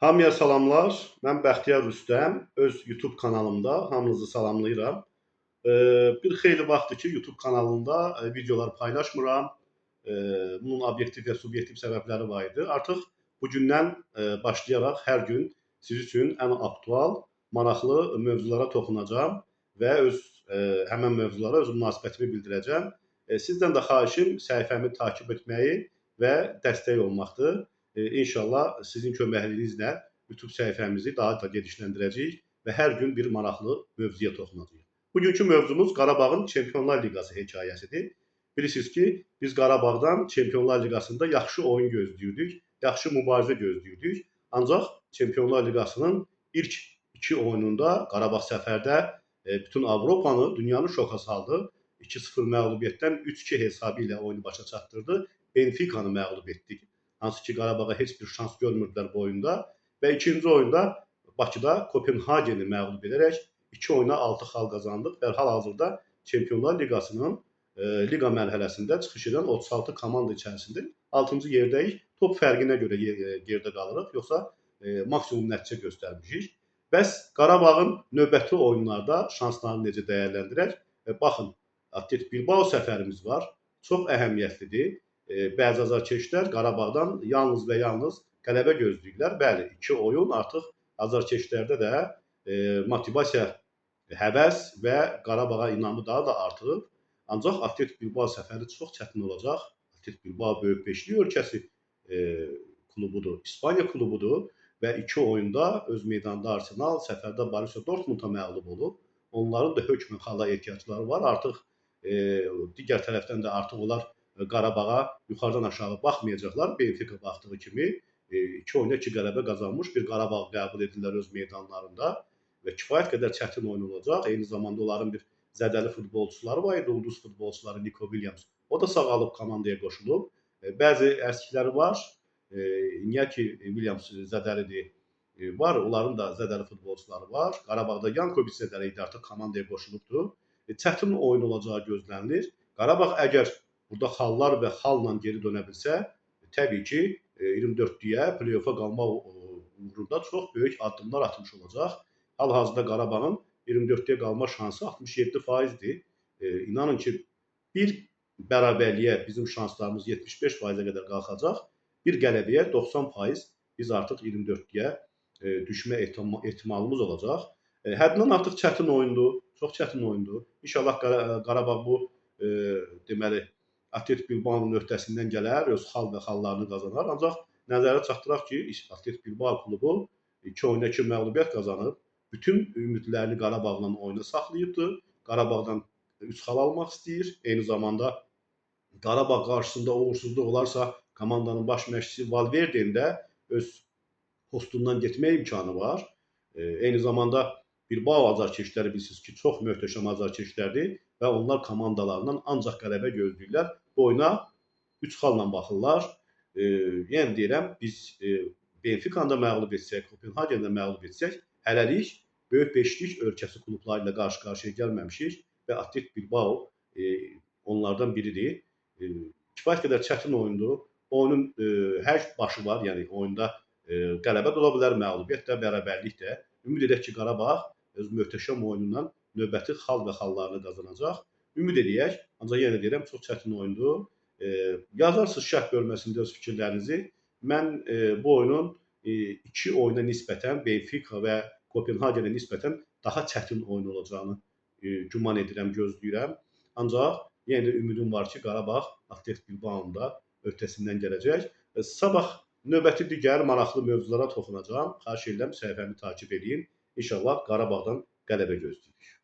Hamıya salamlar. Mən Bəxtiyar Rüstəm. Öz YouTube kanalımda hamınızı salamlayıram. Bir xeyli vaxtdır ki, YouTube kanalında videolar paylaşmıram. Bunun obyektiv və subyektiv səbəbləri var idi. Artıq bugündən başlayaraq hər gün siz üçün ən aktual, maraqlı mövzulara toxunacağam və həmin mövzulara öz münasibətimi bildirəcəm. Sizdən də xahişim səhifəmi takib etməyi və dəstək olmaqdır. İnşallah sizin köməklinizlə YouTube səhifəmizi daha da genişləndirəcəyik və hər gün bir maraqlı mövzuya toxunacağıq. Bugünkü mövzumuz Qarabağın Çempionlar Liqası hekayəsidir. Bilirsiniz ki, biz Qarabağdan Çempionlar Liqasında yaxşı oyun gözləyirdik, yaxşı mübarizə gözləyirdik. Ancaq Çempionlar Liqasının ilk 2 oyununda Qarabağ səfərdə bütün Avropanı, dünyanı şoka saldı. 2-0 məğlubiyyətdən 3-2 hesabı ilə oyunu başa çatdırdı. Benficanı məğlub etdik. Hansı ki, Qarabağa heç bir şans görmürdülər bu oyunda və ikinci oyunda Bakıda Kopenhageni məğlub edərək 2 oyuna 6 xal qazandıq və hal-hazırda Çempionlar Liqasının liqa mərhələsində çıxış edən 36 komanda içərisində 6-cı yerdəyik. Top fərqinə görə yerdə qalırıq, yoxsa maksimum nəticə göstərmişik. Bəs Qarabağın növbəti oyunlarda şanslarını necə dəyərləndirək? Baxın, Atletik Bilbao səfərimiz var. Çox əhəmiyyətlidir. Bəzi azarkeşlər Qarabağdan yalnız və yalnız qələbə gözləyirlər. Bəli, 2 oyun artıq azarkeşlərdə də motivasiya, həvəs və Qarabağa inamı daha da artıb. Ancaq Atletik Bilbao səfəri çox çətin olacaq. Atletik Bilbao böyük beşlik ölkəsi klubudur, İspaniya klubudur və 2 oyunda öz meydanında Arsenal, səfərdə Borussia Dortmunda məğlub olub. Onların da hökmən xala ehtiyacları var. Artıq digər tərəfdən də artıq onlar Qarabağa yuxarıdan aşağı baxmayacaqlar. Benfica baxdığı kimi 2 oyunda 2 qələbə qazanmış bir Qarabağ qəbul edirlər öz meydanlarında və kifayət qədər çətin oyun olacaq. Eyni zamanda onların bir zədəli futbolçuları var idi, ulduz futbolçuları Nico Williams. O da sağalıb komandaya qoşulub. Bəzi əskikləri var. Niyə ki, Williams zədəlidir, var. Onların da zədəli futbolçuları var. Qarabağda Yankovic zədəli idi, artıq komandaya qoşulubdur. Çətin oyun olacağı gözlənilir. Qarabağ əgər burada xallar və xalla geri dönə bilsə, təbii ki, 24-lüyə, play-offa qalmaq uğrunda çox böyük addımlar atmış olacaq. Hal-hazırda Qarabağın 24-lüyə qalma şansı 67%-dir. İnanın ki, bir bərabərliyə bizim şanslarımız 75%-ə qədər qalxacaq. Bir qələbəyə 90% biz artıq 24-lüyə düşmə ehtimalımız olacaq. Həddindən artıq çətin oyundur, çox çətin oyundur. İnşallah Qarabağ bu deməli Atletik Bilbao'nun öhdəsindən gələr, öz xal və xallarını qazanar. Ancaq nəzərə çatdıraq ki, Atletik Bilbao klubu 2 oyunda 2 məğlubiyyət qazanıb. Bütün ümidlərini Qarabağla oyuna saxlayıbdır. Qarabağdan 3 xal almaq istəyir. Eyni zamanda Qarabağ qarşısında uğursuzluq olarsa, komandanın baş məşqçisi Valverde'nin də öz postundan getmə imkanı var. Eyni zamanda Bilbao azarkeşləri bilirsiniz ki, çox möhtəşəm azarkeşlərdir və onlar komandalarından ancaq qələbə gözləyirlər. Bu oyuna 3 xalla baxırlar. Yəni deyirəm, biz Benficanı da məğlub etsək, Kopenhageni də məğlub etsək, hələlik böyük beşlik ölkəsi klubları ilə qarşı-qarşıya gəlməmişik və Atletik Bilbao onlardan biridir. Kifayət qədər çətin oyundur. Oyunun hər başı var, yəni oyunda qələbə də ola bilər, məğlubiyyət də, bərabərlik də. Ümid edək ki, Qarabağ öz möhtəşəm oyunundan növbəti xal və xallarını qazanacaq. Ümid edək, ancaq yenə deyirəm, çox çətin oyundur. Yazarsınız şərh bölməsində öz fikirlərinizi. Mən bu oyunun 2 oyuna nisbətən, Benfica və Kopenhagenə nisbətən daha çətin oyun olacağını güman edirəm, gözləyirəm. Ancaq yenə də ümidim var ki, Qarabağ Atletik Bilbao'nun da öhdəsindən gələcək. Sabah növbəti digər maraqlı mövzulara toxunacağam. Xahiş edirəm, səhifəmi takib edin. İnşallah Qarabağdan qələbə gözləyirik.